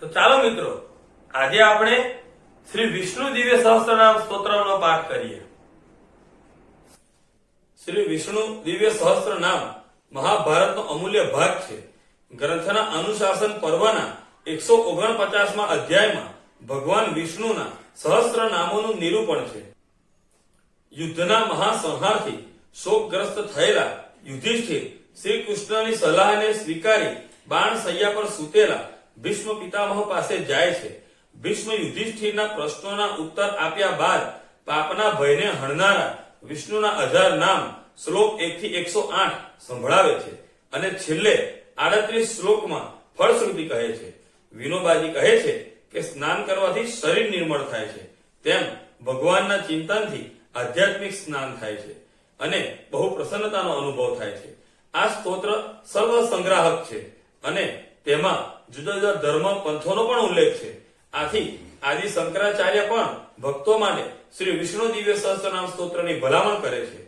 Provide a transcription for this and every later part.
તો ચાલો મિત્રો, આજે આપણે શ્રી વિષ્ણુ દિવ્ય સહસ્ત્રનામ સ્તોત્રનો પાઠ કરીએ। શ્રી વિષ્ણુ દિવ્ય સહસ્ત્રનામ મહાભારતનો અમૂલ્ય ભાગ છે। ગ્રંથના અનુશાસન પર્વના 149મા અધ્યાયમાં ભગવાન વિષ્ણુના સહસ્ત્ર નામોનું નિરૂપણ છે। યુદ્ધના મહાસંહારથી શોકગ્રસ્ત થયેલા યુધિષ્ઠિર શ્રી કૃષ્ણની સલાહને સ્વીકારી બાણ સૈયા પર સૂતેલા ભીષ્મ પિતામહ પાસે જાય છે। ભીષ્મ યુધિષ્ઠિરના પ્રશ્નોના ઉત્તર આપ્યા બાદ પાપના ભયને હણનારા વિષ્ણુના 1000 નામ શ્લોક 1 થી 108 સંભળાવે છે અને છેલ્લે 38 શ્લોકમાં ફળશ્રુતિ કહે છે। વિનોબાજી કહે છે કે સ્નાન કરવાથી શરીર નિર્મળ થાય છે, તેમ ભગવાનના ચિંતનથી આધ્યાત્મિક સ્નાન થાય છે અને બહુ પ્રસન્નતાનો અનુભવ થાય છે। આ સ્તોત્ર સર્વ સંગ્રાહક છે અને તેમાં જુદા જુદા ધર્મ પંથોનો પણ ઉલ્લેખ છે। આથી આદિ શંકરાચાર્ય પણ ભક્તો માટે શ્રી વિષ્ણુ દિવ્ય સહસ્ત્રનામ સ્તોત્રની ભલામણ કરે છે।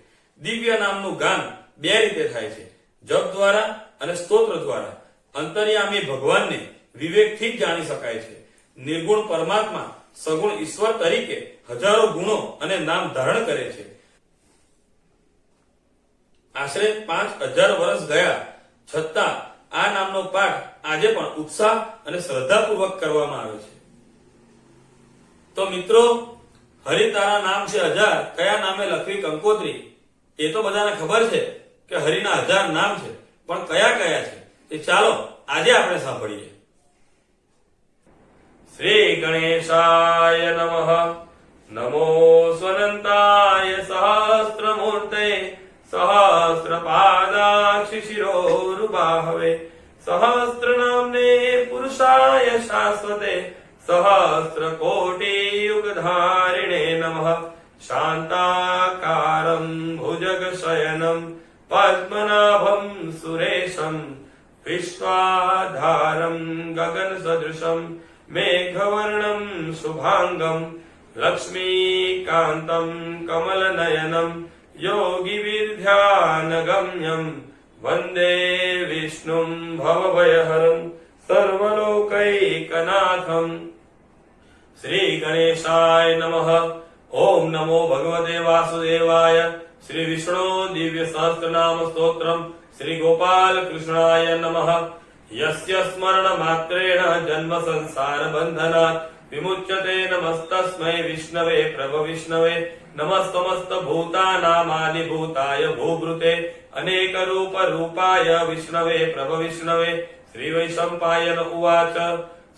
દિવ્ય નામનું ગાન બે રીતે થાય છે, જપ દ્વારા અને સ્તોત્ર દ્વારા। અંતર્યામી ભગવાનને વિવેકથી જ જાણી શકાય છે। નિર્ગુણ પરમાત્મા સગુણ ઈશ્વર તરીકે હજારો ગુણો અને નામ ધારણ કરે છે। આશરે 5000 વર્ષ ગયા છતાં આ નામનો પાઠ આજે પણ ઉત્સાહ અને શ્રદ્ધાપૂર્વક કરવામાં આવે છે। તો મિત્રો, હરિ તારા નામ છે 1000, કયા નામે લખવી કંકોત્રી, એ તો બધાને ખબર છે કે હરિના 1000 નામ છે, પણ કયા કયા છે એ ચાલો આજે આપણે સાંભળીએ। શ્રી ગણેશાય નમઃ। નમો સ્વનંતાય સહસ્ત્રમૂર્તે સહસ્રપાદાક્ષિ શિરોરુબાહવે સહસ્રનામ્ને પુરુષાય શાશ્વતે સહસ્રકોટિયુગધારિણે નમઃ। શાંતાકારં ભુજગશયनं પદ્મનાભં સુરેશં વિશ્વાધારં ગગનસદૃશં મેઘવર્ણં શુભાંગં લક્ષ્મીકાન્तं કમલનયनं યોગીવિદ્યાનગમ્યં વંદે વિષ્ણું ભવભયહરં સર્વલોકૈકનાથં। શ્રી ગણેશાય નમઃ। ઓમ નમો ભગવતે વાસુદેવાય। શ્રી વિષ્ણુ દિવ્ય સહસ્ત્રનામ સ્તોત્રમ શ્રી ગોપાલ કૃષ્ણાય નમઃ। યસ્ય સ્મરણ માત્રેણ જન્મ સંસાર બંધનાત વિમુચ્યતે નમસ્તસ્મૈ વિષ્ણવે પ્રભ વિષ્ણવે નમસ્તમસ્ત ભૂતાનામાદિ ભૂતાય ભૂભૃતે અનેક રૂપ રૂપાય વિષ્ણવે પ્રભ વિષ્ણવે। શ્રી વૈશંપાયન ઉવાચ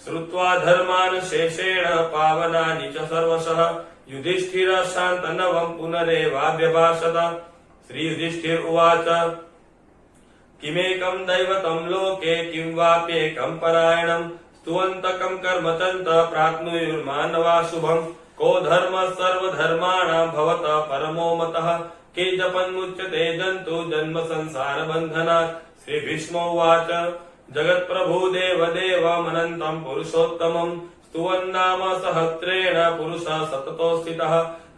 શ્રુત્વા ધર્માન શેષેણ પાવનાનિ ચ સર્વશઃ યુધિષ્ઠિર શાંતનવં પુનરેવાભ્યભાષત। શ્રી યુધિષ્ઠિર ઉવાચ કિમેકં દૈવतं લોકે કિં વાપ્યેકં પરાયણં સ્તુવંતકં કર્મચંત પ્રાપ્નુર્માનવા શુભં કો ધર્મ સર્વધર્માણાં ભવત પરમો મતઃ કે જપન્મુચ્યતે જંતુ જન્મ સંસાર બંધનાत्। શ્રી ભીષ્મ ઉવાચ જગત્પ્રભુ દેવદેવમનન્तं પુરુષોત્તમં સ્તુવન્નામ સહસ્રેણ પુરુષः સતતો સ્થિતઃ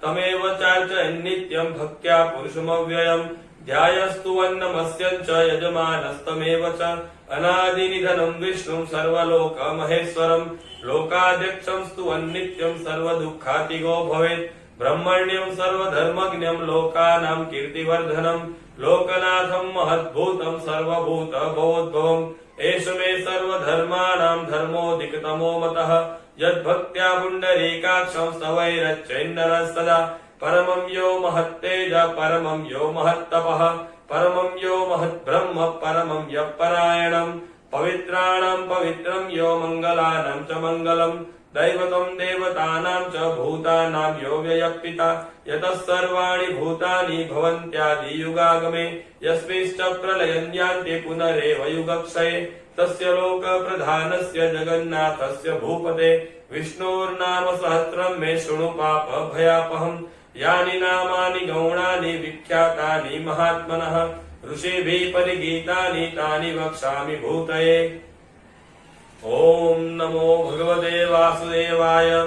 તમેવ ચાર્ચયन् નિત્યં ભક્ત્યા પુરુષમવ્યયम् ધ્યાયસ્તુવન્નમસ્યં ચ યજમાનસ્તમેવ ચ અનાદિનિધनं વિષ્ણું સર્વલોકમહેશ્વરम् લોકાધ્યક્ષં સ્તુવન્નિત્યં સર્વદુઃખાતિગો ભવેत् બ્રહ્મણ્યં સર્વધર્મજ્ઞં લોકાનાં કીર્તિવર્ધનम् લોકનાથं મહદ્ભૂतं સર્વભૂતભવોદ્ભવम् એષ મે સર્વધર્માણાં ધર્મોધિકતમો મતઃ યદ્ભક્ત્યા પુંડરીકાક્ષં સ્તવૈરચ્ચૈન્નરः સદા પરમં યો મહત્તેજ પરમં યો મહત્તપઃ પરમં યો મહદ્બ્રહ્મ પરમં યઃ પરાયણम् પવિત્રાણાં પવિત્રં યો મંગલાનાં ચ મંગલम् દૈવतं દેવતાનાં ચ ભૂતાનાં યો વ્યયઃ પિતા યતઃ સર્વાણિ ભૂતાનિ ભવન્ત્યાદિ યુગાગમે યસ્મિંશ્ચ પ્રલયં યાન્તિ પુનરેવ યુગક્ષયે તસ્ય લોક પ્રધાનસ્ય જગન્નાથસ્ય ભૂપતે વિષ્ણોર્નામ સહસ્રં મે શૃણુ પાપ ભયાપહં યાનિ નામાનિ ગૌણાનિ વિખ્યાતાનિ મહાત્મનઃ ઋષિભિઃ પરિગીતાનિ તાનિ વક્ષ્યામિ ભૂતયે। ઓમ નમો ભગવતે વાસુદેવાય।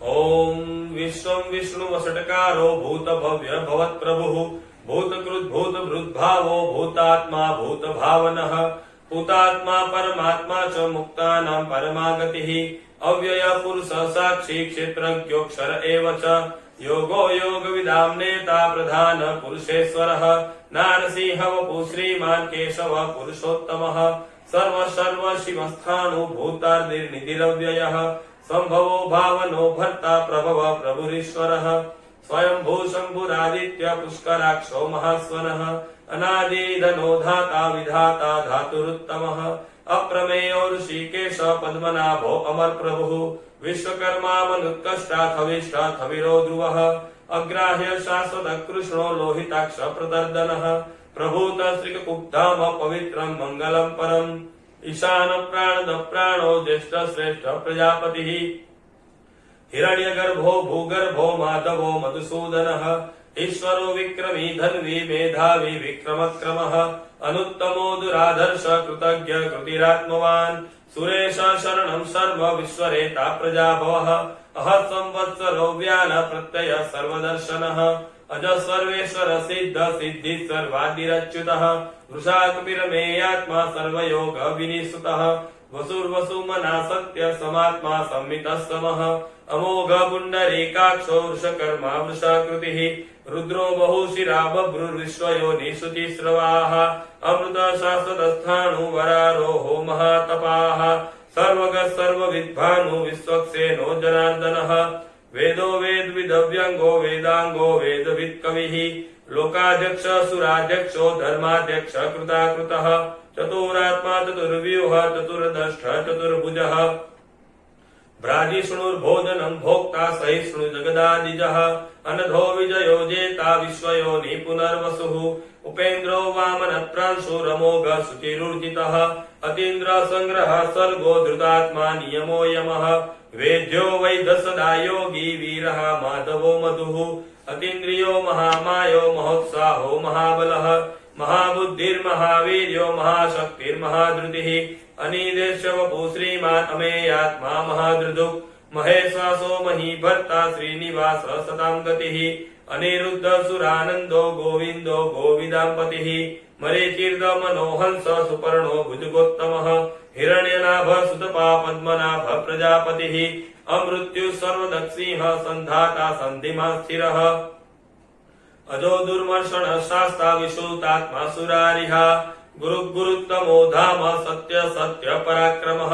ઓમ વિશ્વં વિષ્ણુવષટ્કારો ભૂત ભવ્ય ભવત પ્રભુઃ ભૂતકૃત ભૂત ભૃદ્ભાવો ભૂતાત્મા ભૂત ભાવનઃ हुतात्मा परमात्मा च मुक्तानां परमा गतिः अव्यय पुरुष साक्षी क्षेत्रज्ञोऽक्षर एव च योगो योगविदां नेता प्रधान पुरुषेश्वरः नारसिंह वपु श्रीमान् केशव पुरुषोत्तमः सर्व सर्व शिवस्थाणु भूतार्दिर्निधिरव्ययः संभवो भावनो भर्ता प्रभव प्रभुरीश्वरः स्वयंभू शंभुरादित्य पुष्कराक्षो महास्वनः अनादिधनो धाता विधाता धातुरुत्तमः अप्रमेयो ऋषिकेश पद्मनाभो अमर प्रभुः विश्वकर्मा मनुत्कष्टा थविरो ध्रुवः अग्राह्य शाश्वत कृष्णो लोहिताक्ष प्रदर्दनः प्रभूत श्रीकुब्धाम पवित्रं मंगलम परम ईशान प्राणद प्राणो ज्येष्ठ श्रेष्ठ प्रजापतिः हिरण्यगर्भो भूगर्भो माधवो मधुसूदनः ईश्वरो विक्रमी धन्वी मेधावी विक्रमक्रमः अनुत्तमो दुराधर्ष कृतज्ञ कृतिरात्मवान् सुरेश शरणं सर्व विश्वरेता प्रजाभवः अह संवत्सरो व्याल प्रत्यय सर्वदर्शनः अज सर्वेश्वर सिद्ध सिद्धि सर्वादिरच्युतः वृषाकपिरमेयात्मा सर्वयोग विनिसुतः वसुर्वसुमना सत्य समात्मा संमितः समः अमोघ पुण्डरीकाक्षो वृषकर्मा वृषाकृतिः रुद्रो बहुशिरा बभ्रुर्विश्वयोनिश्रुतिस्रवाः अमृत शाश्वतस्थाणु वरारोहो महातपाः सर्वग सर्वविद्भानु विश्वक्सेनो जनार्दनः वेदो वेदविदव्यंगो वेदांगो वेदवित् कविः लोकाध्यक्ष सुराध्यक्षो धर्माध्यक्ष कृताकृतः चतुरात्मा चतुर्व्यूह चतुर्दष्ट चतुर्भुजः भ्राजिष्णुर्भोजनं भोक्ता सहिष्णु जगदादिजः अनधो विजयो जेता विश्वयोनि पुनर्वसुः उपेन्द्रो वामनप्रांशुरमोघ शुचिरुर्जितः अतीन्द्र संग्रह सर्गो धृतात्मा नियमो यमः वेद्यो वैदसदा योगी वीरः माधवो मधुः अतीन्द्रियो महामायो महोत्साहो महाबलः महाबुद्धिर्महावीर्यो महाशक्तिर्महाधृतिः अनिदेश वपु श्रीमान् अमेयात्मा महाधृदुक् महेश्वासो महीभर्ता श्रीनिवास सतां गतिः अनिरुद्ध सुरानन्दो गोविन्दो गोविदाम्पतिः मरीचीर्द मनोहंस सुपर्णो भुजगोत्तमः हिरण्यनाभ सुतपा पद्मनाभ प्रजापतिः अमृत्यु सर्वदक्षिः सन्धाता सन्धिमा स्थिरः अजो दुर्मर्षण शास्ता विशुतात्मा सुरारिः गुरुत्तमो धाम सत्य सत्य पराक्रमः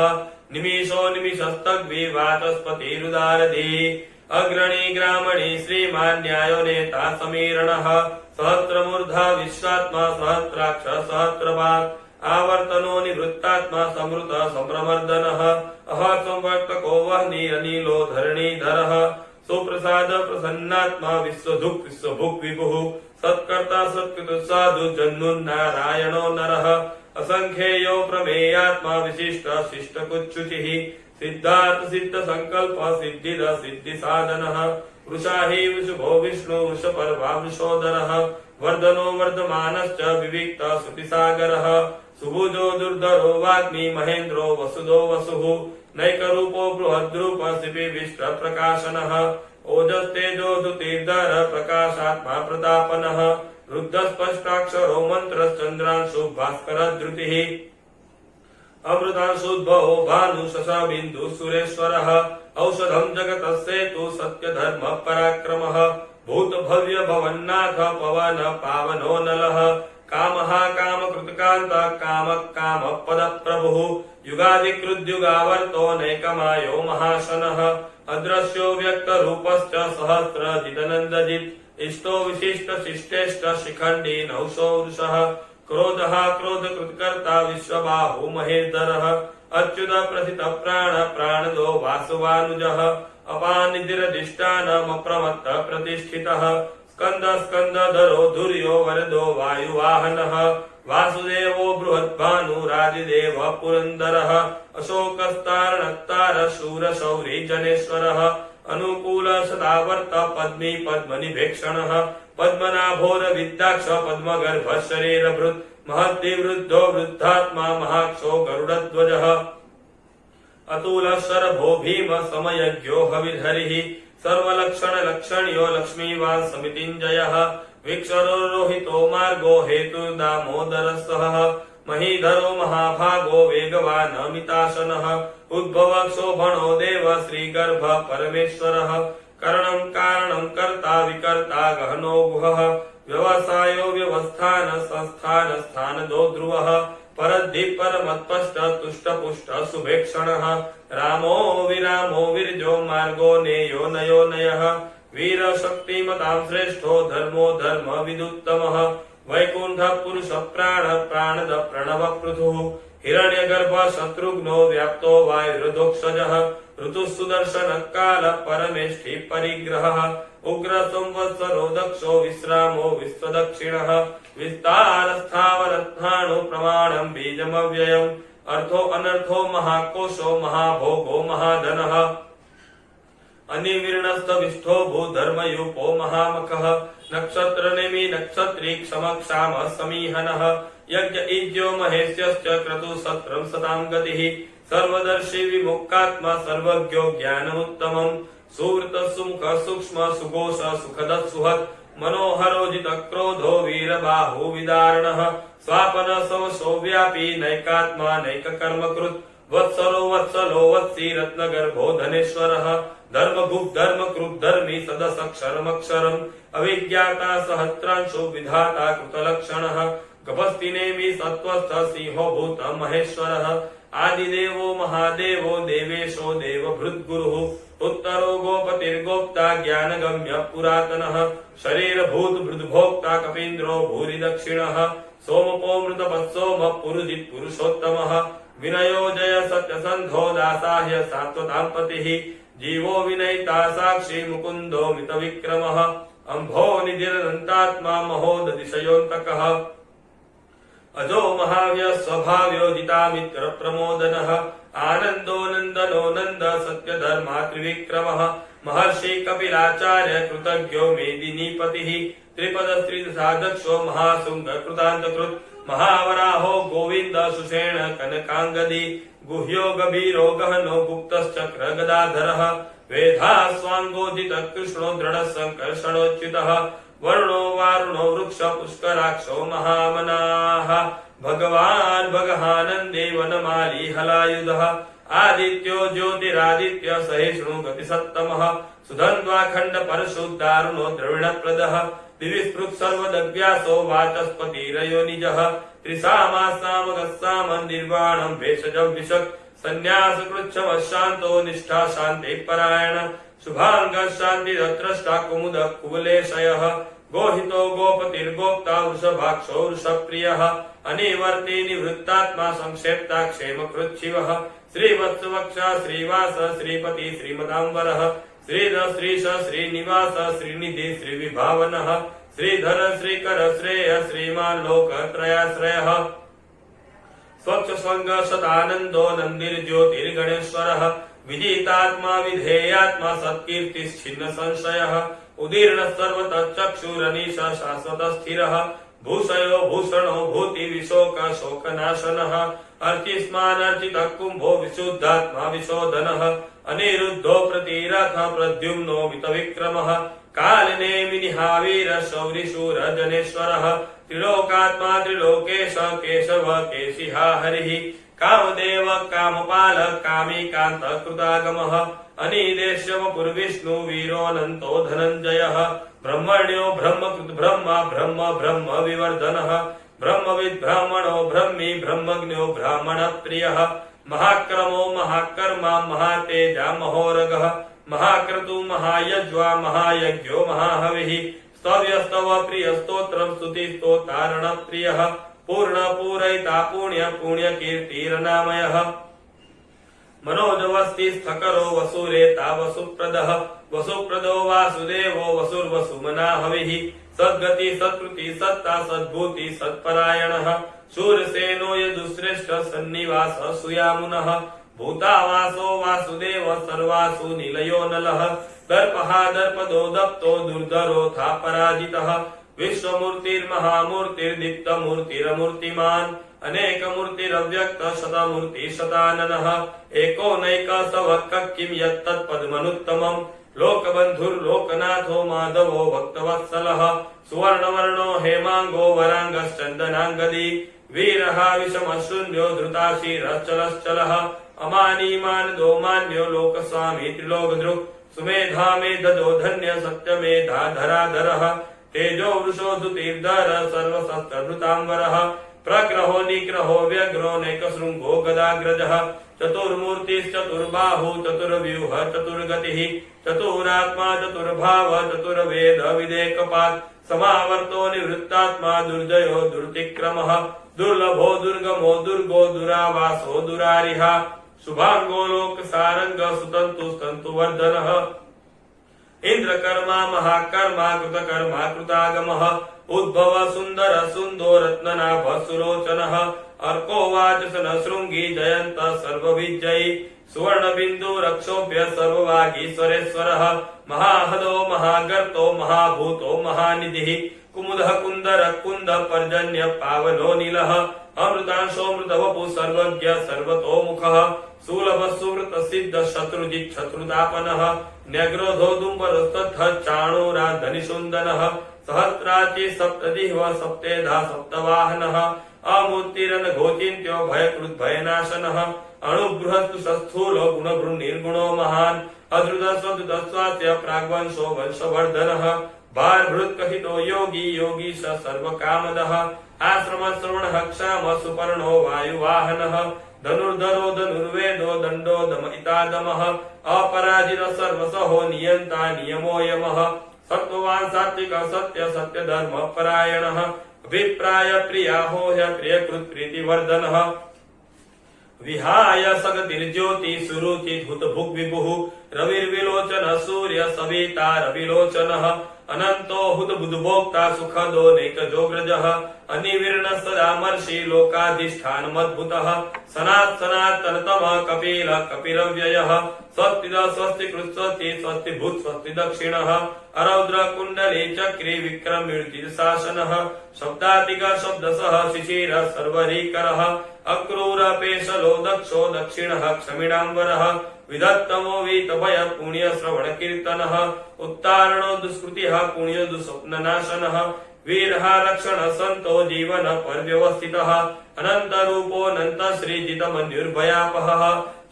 निमिषो निमिषस्तग्भि वाचस्पतिरुदारधिः अग्रणी ग्रामणी श्रीमान् न्यायो नेता समीरणः सहस्रमूर्धा विश्वात्मा सहस्राक्ष सहस्रपात् आवर्तनो निवृत्तात्मा समृत संप्रमर्दनः अह संवर्तको वह्नि अनिलो धरणीधरः सुप्रसाद प्रसन्नात्मा विश्वधुक् विश्वभुक् विभुः सत्कर्ता सत्कृत साधु जन्नुन्नारायणो नरः असंख्येयो प्रमेयात्मा विशिष्ट शिष्ट कुच्युचिः सिद्धार्थ सिद्ध संकल्प सिद्धिद सिद्धि साधनः वृषाहि वृषभो विष्णु वृषपर्वा वृषोदरः वर्धनो वर्धमानश्च विविक्त श्रुतिसागरः सुभुजो दुर्धरो वाग्मी महेन्द्रो वसुदो वसुः नैकरूपो बृहद्रूप शिपि विष्ट प्रकाशनः ओजस्तेजो दुतिर्धर प्रकाशात्मा प्रतापनः रुद्ध स्पष्टाक्षरो मंत्रश्चंद्रांशु भास्कर धृतिः अमृतांशुद्भवो भानु शशबिन्दु सुरेश्वरः औषधं जगतस्सेतु सत्य धर्म पराक्रमः भूत भव्य भवन्नाथ पवन पावनो नलः कामः कामकृतकान्त काम काम पद प्रभुः युगादिकृद्युगावर्तो नैकमायो महाशनः अदृश्यो व्यक्त रूपश्च सहस्र जितनन्दजित् इष्टो विशिष्ट शिष्टेष्ट शिखण्डी नौशो वृषः क्रोधः क्रोध कृत्कर्ता विश्वबाहु महेश्वरः अच्युत प्रथित प्राण प्राणदो वासुवानुजः अपानिधिरधिष्ठानमप्रमत्त प्रतिष्ठितः स्कंद स्कंदधरो धुर्यो वरदो वायुवाहनः वासुदेवो बृहद्भानुराजिदेव पुरन्दरः अशोकस्तारणत्तार शूर शौरी जनेश्वरः अनुकूल सदावर्त पद्मी पद्मनिभेक्षणः पद्मनाभोर विद्याक्ष पद्मगर्भ शरीरभृत् महद्दिवृद्धो वृद्धात्मा महाक्षो गरुडध्वजः अतुल शरभो भीम समयज्ञो हविर्हरिः सर्वलक्षण लक्षण्यो लक्ष्मीवान् समितिञ्जयः विक्षरो रोहितो मार्गो हेतु दामोदरः महीधरो महाभागो वेगवानमिताशनः उद्भव क्षोभणो देव श्रीगर्भ परमेश्वरः करणं कारणं कर्ता विकर्ता गहनो गुहः व्यवसायो व्यवस्थान संस्थान स्थानदो ध्रुवः परद्धि परमत्पष्ट तुष्ट पुष्ट सुभेक्षणः रामो विरामो विरजो मार्गो नेयो नयो नयः वीर शक्तिमतां श्रेष्ठो धर्मो धर्म विदुत्तमः वैकुंठ पुरुष प्राण प्राणद प्रणव पृथुः हिरण्यगर्भ शत्रुघ्नो व्याप्तो वायुरधोक्षजः ऋतु सुदर्शन काल परमेष्ठि परिग्रहः उग्र संवत्सरो दक्षो विश्रामो विश्वदक्षिणः विस्तार स्थावरस्थाणु प्रमाणं बीजमव्ययम् अर्थो अनर्थो महाकोशो महाभोगो महाधनः अनिवीर्णस्थविष्ठो भूधर्मयूपो महामखः नक्षत्रनेमि नक्षत्री क्षमक्षाम समीहनः यज्ञ इज्यो महेश्यश्च क्रतु सत्रं सतां गतिः सर्वदर्शी विमुक्तात्मा सर्वज्ञो ज्ञानमुत्तमम् सुवृत सुमुख सूक्ष्म सुघोष सुखद सुहत् मनोहरोजित क्रोधो वीरबाहु विदारणः स्वापन सवशो व्यापी नैकात्मा नैक कर्मकृत् वत्सरो वत्सलो वत्सी रत्नगर्भो धनेश्वरः धर्मगुप्त धर्मकृत् धर्मी सदसक्षरमक्षरम् अविज्ञाता सहस्रांशो विधाता कृतलक्षणः गभस्तिनेमि सत्त्वस्थ सिंहो भूत महेश्वरः आदिदेवो महादेवो देवेशो देवभृद्गुरुः उत्तरो गोपतिर्गोप्ता ज्ञानगम्य पुरातनः शरीरभूत भृद्भोक्ता कपीन्द्रो भूरि दक्षिणः सोमपो मृतपत्सोम पुरुजित् पुरुषोत्तमः विनयो जय सत्यसन्धो दासाह्य सात्वतां पतिः जीवो विनयिता साक्षी मुकुन्दो मितविक्रमः अम्भो निधिरनन्तात्मा महोदतिशयोऽन्तकः अजो महाव्य स्वभाव्योजिता मित्र प्रमोदनः आनंदो नंदनो नंद सत्य धर्मा त्रिविक्रमः महर्षि कपिलाचार्य कृतज्ञो मेदिनीपतिः त्रिपद स्त्री साधक्षो महासुंग कृतान्तकृत् महावराहो गोविंद सुषेण कनकांगदी गुह्यो गभीरो गहनो गुप्तश्चक्र गदाधरः वेधा स्वांगोदित कृष्णो दृढ़ संकर्षणोच्युतः वर्णो वारुणो वृक्ष पुष्कराक्षो महामनाः भगवान् भगहानन्दे वनमाली हलायुधः आदित्यो ज्योतिरादित्य सहिष्णु गतिसत्तमः सुधन्वाखण्ड परशुद्धारुणो द्रविणप्रदः दिविस्पृक् सर्वदव्यासो वाचस्पतिरयो निजः त्रिसामासामगस्साम निर्वाणं भेषजं विशक् संन्यासकृच्छमशान्तो निष्ठा शान्ते परायण शुभांग शांति द्रष्टा कुमुद कुवलेशयः गोहितो गोपतिर्गोप्ता वृषभाक्षो वृषप्रियः अनिवर्ति निवृत्तात्मा संक्षेप्ता क्षेमकृच्छिवः श्रीवत्सवक्षा श्रीवास श्रीपति श्रीमदाम्बरः श्रीध श्रीश श्रीनिवास श्रीनिधि श्रीविभावनः श्रीधर श्रीकर श्रेय श्रीमान् लोकत्रयाश्रयः स्वच्छ संग सदानंदो नंदिर्ज्योतिर्गणेश्वरः विजितात्मा विधेयात्मा सत्कीर्तिश्छिन्न संशयः उदीर्ण सर्वतश्चक्षुरनीश शाश्वत स्थिरः भूषयो भूषणो भूति विशोक शोकनाशनः अर्चिस्मानर्चित कुंभो विशुद्धात्मा विशोधनः अनिरुद्धो प्रतिरथ प्रद्युम्नो मितविक्रमः कालनेमिनिहावीर शौरिशूर जनेश्वरः त्रिलोकात्मा त्रिलोकेश केशव केशिहा हरिः कामदेव कामपाल कामी कांत कृतागमः अनिदेश्यम पुर्विष्णु वीरोऽनन्तो धनञ्जयः ब्रह्मण्यो ब्रह्मकृत ब्रह्म ब्रह्म ब्रह्म विवर्धनः ब्रह्मविद् ब्राह्मणो ब्रह्मी ब्रह्मज्ञो ब्राह्मण प्रियः महाक्रमो महाकर्मा महातेजा महोरगः महाक्रतु महायज्वा महायज्ञो महाहविः स्तव्यस्तव प्रिय स्तोत्रं स्तुति स्तोतारण प्रियः पूर्ण पूरयिता पुण्य पुण्य कीर्तिरनामयः मनोजवस्ति स्थकरो वसुरेता वसुप्रदः वसुप्रदो वासुदेवो वसुर्वसुमना हविः सद्गति सत्कृति सत्ता सद्भूति सत्परायणः शूरसेनो यदुश्रेष्ठ सन्निवास सुयामुनः भूतावासो वासुदेव सर्वासु निलयो नलः दर्पहा दर्पदो दप्तो दुर्धरोथा पराजितः विश्वमूर्तिर्महामूर्तिर्दीप्तमूर्तिरमूर्तिमान् अनेकमूर्तिरव्यक्त शतमूर्ति शताननः एको नैक सवक् किं यत्तत्पद्मनुत्तमम् लोकबन्धुर्लोकनाथो माधवो भक्तवत्सलः सुवर्णवर्णो हेमांगो वरांगश्चन्दनांगदी वीरः विषमशून्यो धृताशीरश्चलश्चलः अमानीमान दोमान्यो लोकस्वामी त्रिलोकदृक् सुमेधा मेधदो धन्य सत्यमेधा धराधरः तेजो वृषो धुतीर्धर सर्वशस्त्रभृताम्बरः प्रग्रहो निग्रहो व्यग्रो नैकशृङ्गो गदाग्रजः चतुर्मूर्तिश्चतुर्बाहु चतुर्व्यूह चतुर्गतिः चतुरात्मा चतुर्भाव चतुर्वेद विदेकपात् समावर्तो निवृत्तात्मा दुर्जयो दुर्तिक्रमः दुर्लभो दुर्गमो दुर्गो दुरावासो दुरारिः शुभांगो लोक सारंग सुतंतु स्तंतु वर्धनः इंद्रकर्मा महाकर्मा कृतकर्मा कृतागमः उद्भव सुंदर सुंदो रत्ननाभ सुलोचनः अर्को वाचसन शृंगी जयंत सर्वविजयी सुवर्ण बिंदु रक्षोभ्य सर्ववागीश्वरेश्वरः महाहदो महागर्तो महाभूतो महानिधिः कुमुदः कुंदर कुंद पर्जन्य पावनो नीलः अमृतांशोऽमृतवपु सर्वज्ञ सर्वतोमुखः सुलभ सुवृत सिद्ध शत्रुजित् शत्रुतापनः न्यग्रोधो दुम्बरस्तथ चाणूराधनिषुन्दनः सहस्राची सप्तदिह्व सप्तेधा सप्तवाहनः अमूर्तिरन घोचिन्त्यो भयकृत् भयनाशनः अणुबृहस्तु सस्थूलो गुणभृन्निर्गुणो महान् अधृतस्वधृतस्वास्य प्राग्वंशो वंशवर्धनः भारभृत्कथितो योगी योगीश सर्वकामदः आश्रम श्रवणः क्षाम सुपर्णो वायुवाहनः धनुर्धरो धनुर्वेदो दण्डो दमयितादमः अपराजित सर्वसहो नियन्ता नियमो यमः सत्त्ववान् सात्विक सत्य सत्य धर्म परायणः अभिप्राय प्रियाहो प्रियकृत् प्रीतिवर्धनः विहाय सगतिर्ज्योति सुरुचि धुत भुक् विभुः रविर्विलोचन सूर्य सविता रविलोचनः अनंतो हुत बुधभोक्ता सुखदो नैकजोग्रजः अनिवीर्ण सदामर्षि लोकाधिष्ठानमद्भुतः सनातनतमः कपिल कपिरव्ययः स्वस्तिद स्वस्ति कृत् स्वस्ति स्वस्ति भूत् स्वस्ति दक्षिणः अरौद्र कुण्डली चक्री विक्रमूर्ति शासनः शब्दातिक शब्दसः शिशिर सर्वरीकरः अक्रूर पेशलो दक्षो दक्षिणः क्षमिणाम्बरः विधत्तमो वीतभय पुण्य श्रवण कीर्तनः उत्तारणो दुष्कृतिः पुण्य दुःस्वप्न नाशनः वीरः रक्षण संतो जीवन पर्यवस्थितः अनंत रूपो अनंत श्रीजित मन्युर्भयापहः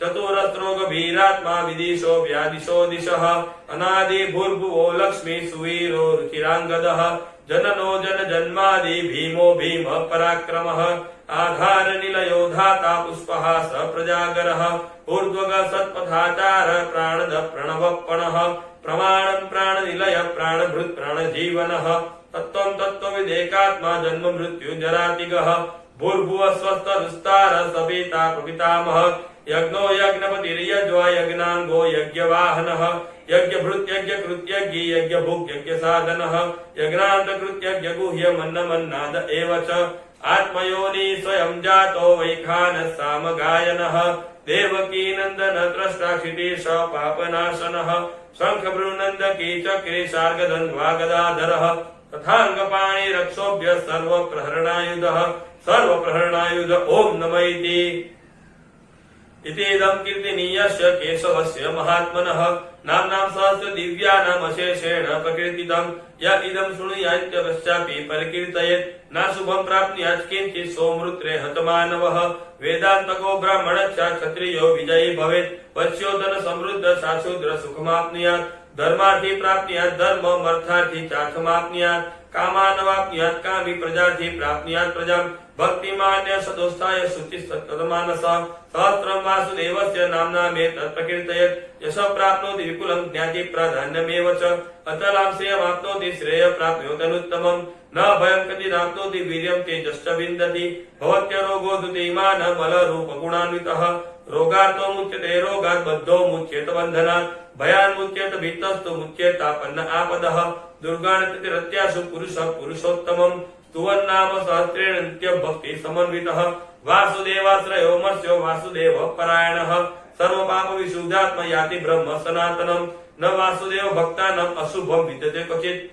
चतुरस्रो गभीरात्मा विदिशो व्यादिशो दिशः अनादि भूर्भुवो लक्ष्मी सुवीरो रुचिरांगदः जननो जन जन्मादि भीमो भीम पराक्रमः आधार निलयो धाता पुष्पहास प्रजागरः ऊर्ध्वग सत्पथाचार प्राणद प्रणवपणः प्रमाणं प्राणनिलय प्राणभृत् प्राणजीवनः तत्त्वं तत्त्वविदेकात्मा जन्म मृत्यु जरातिगः भूर्भुव स्वस्थ विस्तार सविता प्रपितामह यज्ञो यज्ञपतिर्यज्वा यज्ञांगो यज्ञवाहनः यज्ञभृत् यज्ञकृत् यज्ञी यज्ञभुक् यज्ञसाधनः यज्ञान्तकृत् यज्ञगुह्य मन्नमन्नाद एव च आत्मयोनि स्वयं जातो वैखानः सामगायनः देवकी नन्दन त्रष्टा क्षितीश पापनाशनः शङ्खभ्रूनन्दकी चक्रे शार्गधन्वा गदाधरः तथाङ्गपाणि रक्षोभ्य सर्वप्रहरणायुध ओम नमः इति इतीदं कीर्तनीयस्य केशवस्य महात्मनः नाम्नां सहस्र दिव्यानाम् अशेषेण प्रकीर्तितं य इदं शृणुयात्यवश्चापि परिकीर्तयेत् न शुभं प्राप्नुयात् किञ्चित् सोमृत्रे हतमानवः वेदान्तको ब्राह्मणश्च क्षत्रियो विजयी भवेत् वश्यो धन समृद्ध शाशूद्र सुखमाप्नुयात् धर्मार्थी प्राप्नुयात् धर्मम् अर्थार्थी चार्थमाप्नुयात् कामानवाप्नुयात् कामी प्रजार्थी प्राप्नुयात् प्रजां भक्तिमान्य सदोष्ठाय शुचिस्तत्तमानसः सहस्रं वासुदेवस्य नाम्नामेतत् प्रकीर्तयेत् यश प्राप्नोति विपुलं ज्ञाति प्राधान्यमेव च अचलां श्रेयमाप्नोति श्रेय प्राप्नोत्यनुत्तमम् न भयं कतिदाप्नोति वीर्यं तेजश्च विन्दति भवत्यरोगो दुतिमान मलरूपगुणान्वितः रोगार्तो मुच्यते रोगात् बद्धो मुच्येत बन्धनात् भयान्मुच्येत भीतस्तु मुच्येतापन्न आपदः दुर्गाणतिरत्याशु पुरुषः पुरुषोत्तमम् स्तुवन्नाम सहस्रेण नित्यं भक्ति समन्वितः वासुदेवाश्रयो मर्त्यो वासुदेव परायणः सर्वपाप विशुद्धात्मा याति ब्रह्म सनातनम् न वासुदेव भक्तानाम् अशुभं विद्यते क्वचित्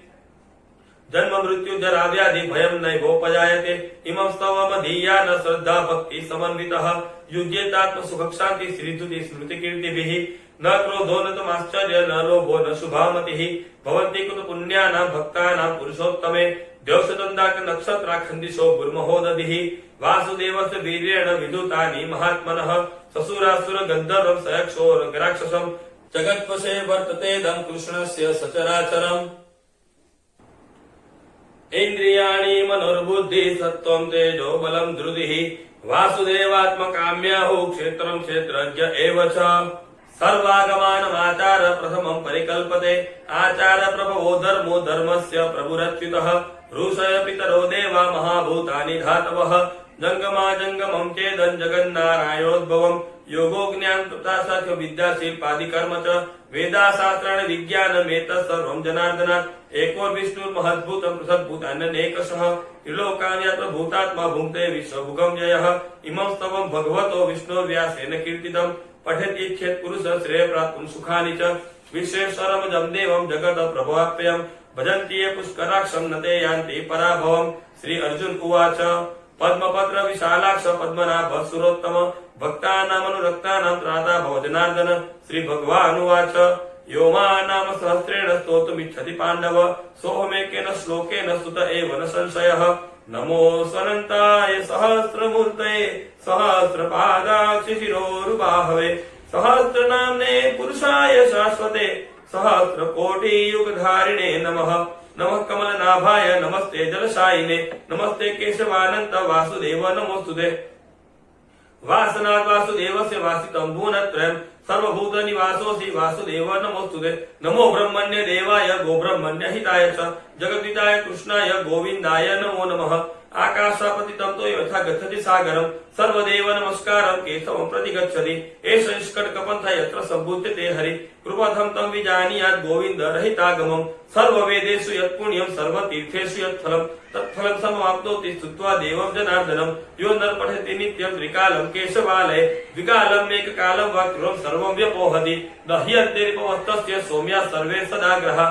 जन्म मृत्यु जरा व्याधि भयं नैवोपजायते इमं स्तवमधीया न श्रद्धा भक्ति समन्वितः युज्येतात्म सुख शांति श्रीधुति स्मृति कीर्तिभिः न क्रोधो न तमाश्चर्य न लोभो न शुभामतिः भवन्ति कुत पुण्यानां भक्तानां पुरुषोत्तमे द्यौशतन्दाक नक्षत्राखण्डिशो गुर्महोदधिः वासुदेवस्य वीर्येण विदुतानि महात्मनः ससुरासुर गन्धर्वं सयक्षोरगराक्षसम् जगत्वशे वर्ततेदं कृष्णस्य सचराचरम् इन्द्रियाणि मनोर्बुद्धि सत्त्वं तेजो बलं धृतिः वासुदेवात्मकाम्याहुः क्षेत्रं क्षेत्रज्ञ एव च सर्वागमानमाचार प्रथमं परिकल्पते आचार प्रभवो धर्मो धर्मस्य प्रभुरच्युतः ऋषय पितरो देवा महाभूतानि धातवः जंगमा जंगमं चेदं जगन्नारायणोद्भवम् योगो ज्ञान तथा साख्य विद्या शिल्पादि कर्म च वेदा शास्त्राणि विज्ञानमेतत् सर्वं जनार्दनात् एको विष्णुर्महद्भूतं पृथग्भूतान्यनेकशः त्रिलोकान् यत्र भूतात्मा भुङ्क्ते विश्वभुगं ययः इमं स्तवं भगवतो विष्णुर्व्यासेन कीर्तितं पठेत् पुरुषः श्रेय प्राप्तुं सुखानि च विश्वेश्वरमजं देवं जगत प्रभवाप्ययम् भजन्ति ये पुष्कराक्षं न ते यान्ति पराभवम् श्री अर्जुन उवाच पद्मपत्र विशालाक्ष पद्मनाभ सुरोत्तम भक्तानामनुरक्तानां त्राता भव जनार्दन श्री भगवानुवाच यो नाम सहस्रेण स्तोतुमिच्छति पाण्डव सोऽहमेकेन श्लोकेन स्तुत एव न संशयः नमो स्वनन्ताय सहस्रमूर्तये सहस्रपादाक्षिशिरोरुबाहवे सहस्रनाम्ने पुरुषाय शाश्वते सहस्रकोटियुगधारिणे नमः नमः कमलनाभाय नमस्ते जलशायिने नमस्ते केशवानंत वासुदेव नमोस्तुते वासनात् वासुदेवस्य वासितं भुवनत्रयम् सर्वभूतनिवासोऽसि वासुदेव नमोस्तुते नमो ब्रह्मण्य देवाय गोब्रह्मण्य हिताय च जगद्विताय कृष्णाय गोविन्दाय नमो नमः आकाशापतितं तो यथा गच्छति सागरं सर्वदेव नमस्कारं केशवं प्रति गच्छति एष निष्कटकपन्था यत्र सम्भूत्यते हरि कृपथं तं विजानीयात् गोविन्द रहितागमम् सर्ववेदेषु यत्पुण्यं सर्वतीर्थेषु यत्फलं तत्फलं समवाप्नोति स्तुत्वा देवं जनार्दनं यो नर पठति नित्यं त्रिकालं केशवालये द्विकालम् एककालं वा कृतं सर्वं व्यपोहति न ह्यन्तेरिपवस्तस्य सौम्या सर्वे सदाग्रहा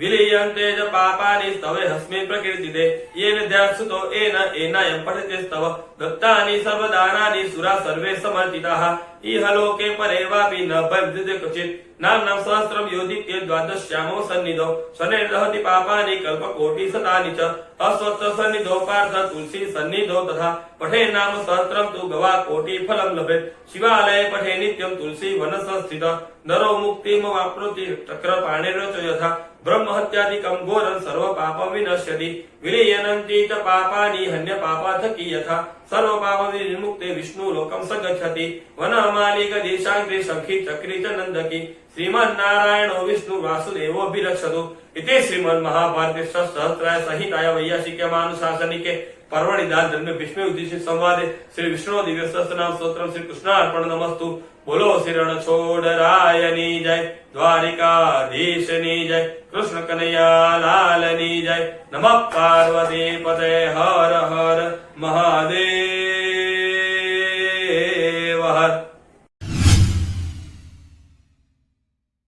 विलीयन्ते च पापानि स्तवे हस्मिन् प्रकीर्तिते येन ध्यात्सुतो एनायं पठते स्तव दत्तानि सर्वदानानि सुरा सर्वे समर्चिताः इह लोके परे वापि न बध्यते क्वचित् नाम्नां सहस्रं योजित्य द्वादश्यामो सन्निधौ शनैर्दहति पापानि कल्पकोटिशतानि च अस्वस्थ सन्निधौ पार्थ तुलसी सन्निधौ तथा पठे नाम सहस्रं तु गवा कोटिफलं लभेत् शिवालये पठे नित्यं तुलसी वनसंस्थितः नरो मुक्तिमवाप्नोति चक्रपाणिर्च यथा ब्रह्महत्यादिकं घोरं सर्वपापं विनश्यति विलीयन्ति च पापानि हन्य पापाथकी यथा सर्वपापविमुक्ते विष्णुलोकं स गच्छति वनमालिकदेशाग्रे सखी चक्री च नन्दकी श्रीमन्नारायणो विष्णु वासुदेवोऽभिरक्षतु इति श्रीमन्महाभारते सहस्राय संहिताया वैयासिकमानुशासनिके पर्वणि दानधर्मे भीष्म युधिष्ठिर संवादे श्री विष्णु दिव्य सहस्रनाम स्तोत्रम श्री कृष्णार्पणमस्तु। बोलो श्री रणछोडरायनी जय, द्वारिकाधीशनी जय, कृष्ण कन्हैया लालनी जय। नमः पार्वती पते हर हर महादेव हर।